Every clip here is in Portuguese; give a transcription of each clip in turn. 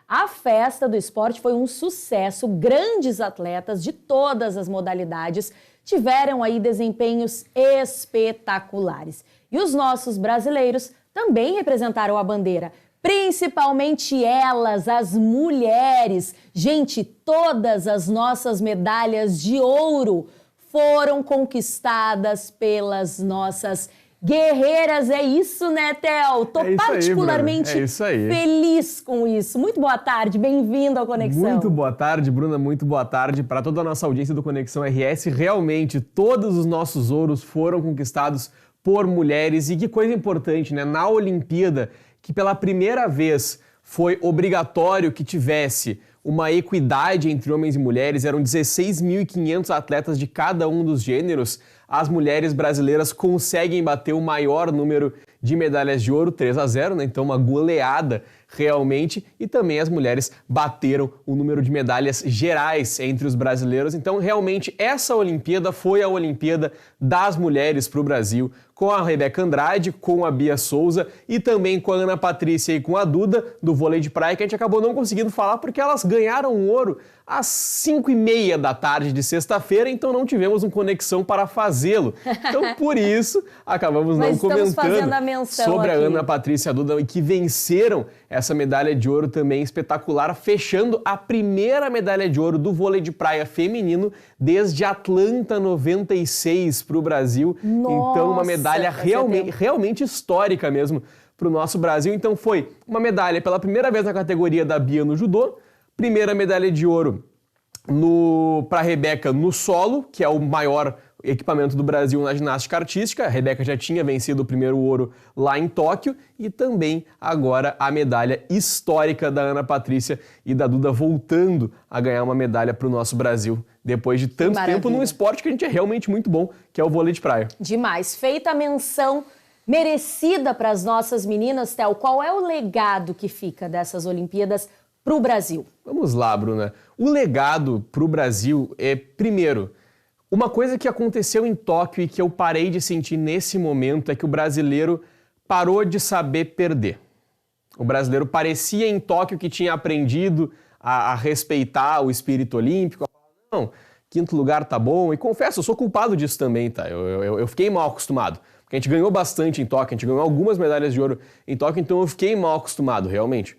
A festa do esporte foi um sucesso, grandes atletas de todas as modalidades tiveram aí desempenhos espetaculares. E os nossos brasileiros também representaram a bandeira, principalmente elas, as mulheres. Gente, todas as nossas medalhas de ouro foram conquistadas pelas nossas guerreiras. É isso, né, Theo? Tô particularmente feliz com isso. Muito boa tarde, bem-vindo ao Conexão. Muito boa tarde, Bruna, muito boa tarde para toda a nossa audiência do Conexão RS. Realmente, todos os nossos ouros foram conquistados por mulheres. E que coisa importante, né? Na Olimpíada, que pela primeira vez foi obrigatório que tivesse uma equidade entre homens e mulheres, eram 16.500 atletas de cada um dos gêneros. As mulheres brasileiras conseguem bater o maior número de medalhas de ouro, 3-0, né? Então uma goleada realmente, e também as mulheres bateram o número de medalhas gerais entre os brasileiros. Então realmente essa Olimpíada foi a Olimpíada das mulheres para o Brasil, com a Rebeca Andrade, com a Bia Souza e também com a Ana Patrícia e com a Duda do vôlei de praia, que a gente acabou não conseguindo falar porque elas ganharam o ouro às 5h30 da tarde de sexta-feira, então não tivemos um Conexão para fazê-lo. Então por isso acabamos não comentando sobre aqui a Ana Patrícia e a Duda, que venceram essa medalha de ouro também espetacular, fechando a primeira medalha de ouro do vôlei de praia feminino desde Atlanta 96 para o Brasil. Nossa, então uma medalha realmente histórica mesmo para o nosso Brasil. Então foi uma medalha pela primeira vez na categoria da Bia no judô, primeira medalha de ouro para a Rebeca no solo, que é o maior equipamento do Brasil na ginástica artística. A Rebeca já tinha vencido o primeiro ouro lá em Tóquio, e também agora a medalha histórica da Ana Patrícia e da Duda voltando a ganhar uma medalha para o nosso Brasil, depois de tanto tempo num esporte que a gente é realmente muito bom, que é o vôlei de praia. Demais. Feita a menção merecida para as nossas meninas, Theo, qual é o legado que fica dessas Olimpíadas para o Brasil? Vamos lá, Bruna. O legado para o Brasil é, primeiro, uma coisa que aconteceu em Tóquio e que eu parei de sentir nesse momento é que o brasileiro parou de saber perder. O brasileiro parecia em Tóquio que tinha aprendido a respeitar o espírito olímpico. Não, quinto lugar tá bom. E confesso, eu sou culpado disso também, tá? Eu fiquei mal acostumado. Porque a gente ganhou bastante em Tóquio, a gente ganhou algumas medalhas de ouro em Tóquio, então eu fiquei mal acostumado, realmente.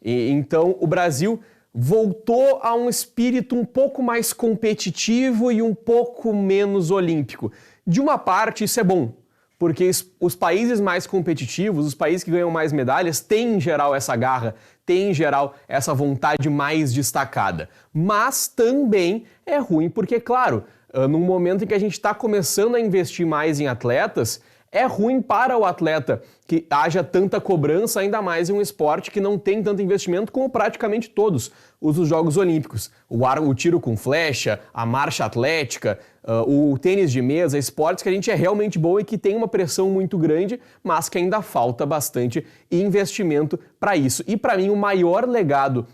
E então o Brasil voltou a um espírito um pouco mais competitivo e um pouco menos olímpico. De uma parte, isso é bom, porque os países mais competitivos, os países que ganham mais medalhas, têm em geral essa garra, têm em geral essa vontade mais destacada. Mas também é ruim porque, claro, num momento em que a gente está começando a investir mais em atletas, é ruim para o atleta que haja tanta cobrança, ainda mais em um esporte que não tem tanto investimento como praticamente todos os Jogos Olímpicos. O tiro com flecha, a marcha atlética, o tênis de mesa, esportes que a gente é realmente bom e que tem uma pressão muito grande, mas que ainda falta bastante investimento para isso. E para mim o maior legado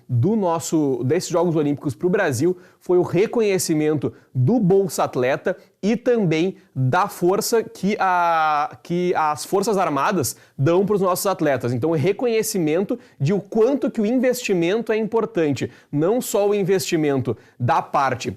desses Jogos Olímpicos para o Brasil foi o reconhecimento do Bolsa Atleta e também da força que as Forças Armadas dão para os nossos atletas. Então, o reconhecimento de o quanto que o investimento é importante. Não só o investimento da parte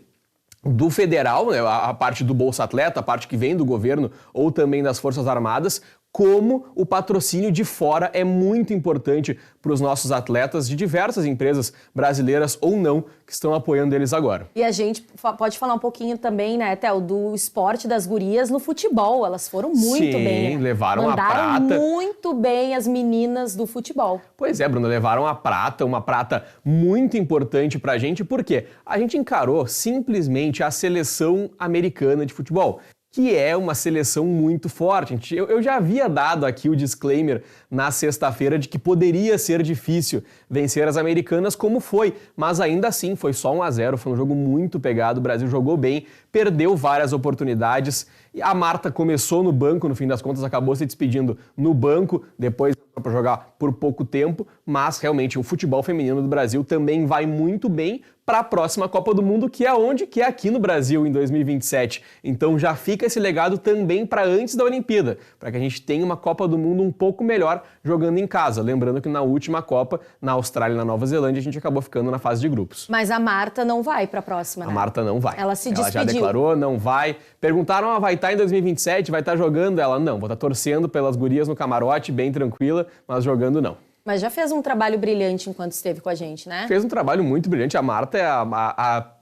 do federal, né, a parte do Bolsa Atleta, a parte que vem do governo ou também das Forças Armadas, como o patrocínio de fora é muito importante para os nossos atletas de diversas empresas brasileiras ou não que estão apoiando eles agora. E a gente pode falar um pouquinho também, né, Theo, do esporte das gurias no futebol. Elas foram muito bem. Sim, levaram a prata. Mandaram muito bem as meninas do futebol. Pois é, Bruna, levaram a prata, uma prata muito importante pra gente, porque a gente encarou simplesmente a seleção americana de futebol, que é uma seleção muito forte. Eu já havia dado aqui o disclaimer na sexta-feira de que poderia ser difícil vencer as americanas, como foi, mas ainda assim foi só 1-0, foi um jogo muito pegado, o Brasil jogou bem, perdeu várias oportunidades, e a Marta começou no banco, no fim das contas acabou se despedindo no banco, depois para jogar por pouco tempo, mas realmente o futebol feminino do Brasil também vai muito bem para a próxima Copa do Mundo, que é onde? Que é aqui no Brasil, em 2027. Então já fica esse legado também para antes da Olimpíada, para que a gente tenha uma Copa do Mundo um pouco melhor jogando em casa. Lembrando que na última Copa, na Austrália e na Nova Zelândia, a gente acabou ficando na fase de grupos. Mas a Marta não vai para a próxima, né? A Marta não vai. Ela se despediu. Ela já declarou, não vai. Perguntaram, vai estar em 2027, vai estar jogando? Ela, não, vou estar torcendo pelas gurias no camarote, bem tranquila, mas jogando não. Mas já fez um trabalho brilhante enquanto esteve com a gente, né? Fez um trabalho muito brilhante. A Marta é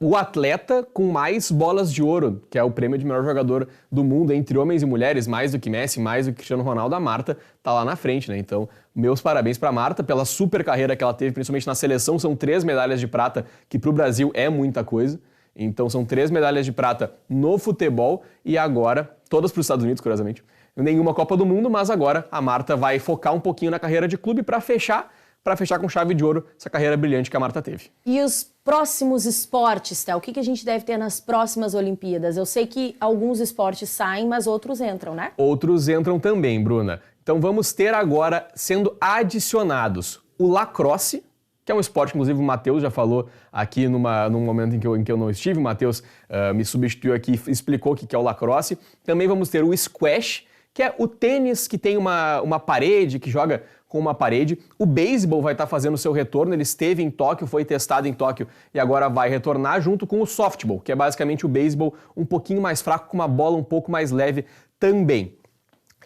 o atleta com mais bolas de ouro, que é o prêmio de melhor jogador do mundo, entre homens e mulheres, mais do que Messi, mais do que Cristiano Ronaldo. A Marta tá lá na frente, né? Então, meus parabéns para a Marta pela super carreira que ela teve, principalmente na seleção. São 3 medalhas de prata, que para o Brasil é muita coisa. Então, são 3 medalhas de prata no futebol e agora, todas para os Estados Unidos, curiosamente. Nenhuma Copa do Mundo, mas agora a Marta vai focar um pouquinho na carreira de clube para fechar com chave de ouro essa carreira brilhante que a Marta teve. E os próximos esportes, Théo? O que a gente deve ter nas próximas Olimpíadas? Eu sei que alguns esportes saem, mas outros entram, né? Outros entram também, Bruna. Então vamos ter agora sendo adicionados o lacrosse, que é um esporte, inclusive o Matheus já falou aqui num momento em que eu não estive, o Matheus me substituiu aqui e explicou o que é o lacrosse. Também vamos ter o squash, que é o tênis que tem uma parede, que joga com uma parede. O beisebol vai estar fazendo seu retorno, ele esteve em Tóquio, foi testado em Tóquio e agora vai retornar junto com o softball, que é basicamente o beisebol um pouquinho mais fraco, com uma bola um pouco mais leve também.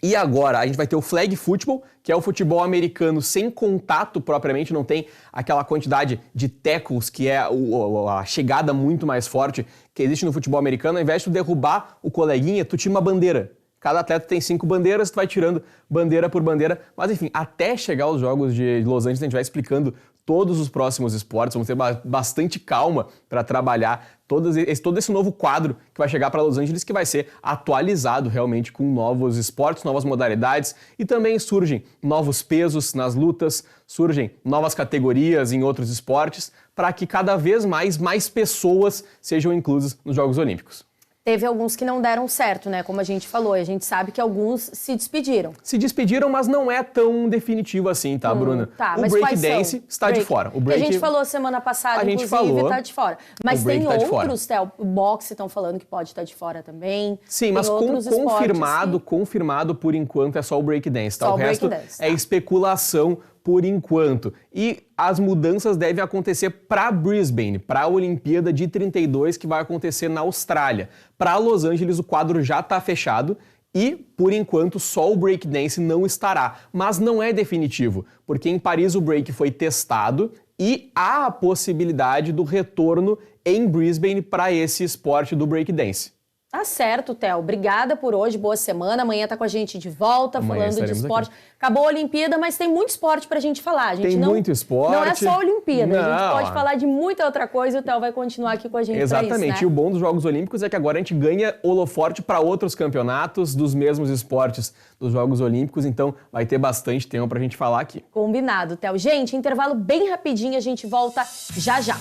E agora a gente vai ter o flag football, que é o futebol americano sem contato propriamente, não tem aquela quantidade de tackles, que é a chegada muito mais forte que existe no futebol americano. Ao invés de tu derrubar o coleguinha, tu tira uma bandeira. Cada atleta tem 5 bandeiras, tu vai tirando bandeira por bandeira. Mas enfim, até chegar aos Jogos de Los Angeles, a gente vai explicando todos os próximos esportes. Vamos ter bastante calma para trabalhar todo esse novo quadro que vai chegar para Los Angeles, que vai ser atualizado realmente com novos esportes, novas modalidades. E também surgem novos pesos nas lutas, surgem novas categorias em outros esportes, para que cada vez mais pessoas sejam inclusas nos Jogos Olímpicos. Teve alguns que não deram certo, né? Como a gente falou, a gente sabe que alguns se despediram. Se despediram, mas não é tão definitivo assim, tá, Bruna? Tá, o mas breakdance está de fora. A gente falou semana passada, inclusive, tá de fora. Mas tem outros, Théo, o boxe estão falando que pode estar de fora também. Sim, mas confirmado por enquanto é só o breakdance, tá? Só o resto é especulação por enquanto. E as mudanças devem acontecer para Brisbane, para a Olimpíada de 32, que vai acontecer na Austrália. Para Los Angeles, o quadro já está fechado e, por enquanto, só o breakdance não estará. Mas não é definitivo, porque em Paris o break foi testado e há a possibilidade do retorno em Brisbane para esse esporte do breakdance. Tá certo, Théo. Obrigada por hoje, boa semana. Amanhã tá com a gente de volta, falando de esporte. Aqui. Acabou a Olimpíada, mas tem muito esporte pra gente falar. Muito esporte. Não é só a Olimpíada, a gente pode falar de muita outra coisa e o Théo vai continuar aqui com a gente. Exatamente. Pra isso, né? E o bom dos Jogos Olímpicos é que agora a gente ganha holoforte para outros campeonatos dos mesmos esportes dos Jogos Olímpicos, então vai ter bastante tempo pra gente falar aqui. Combinado, Théo. Gente, intervalo bem rapidinho, a gente volta já já.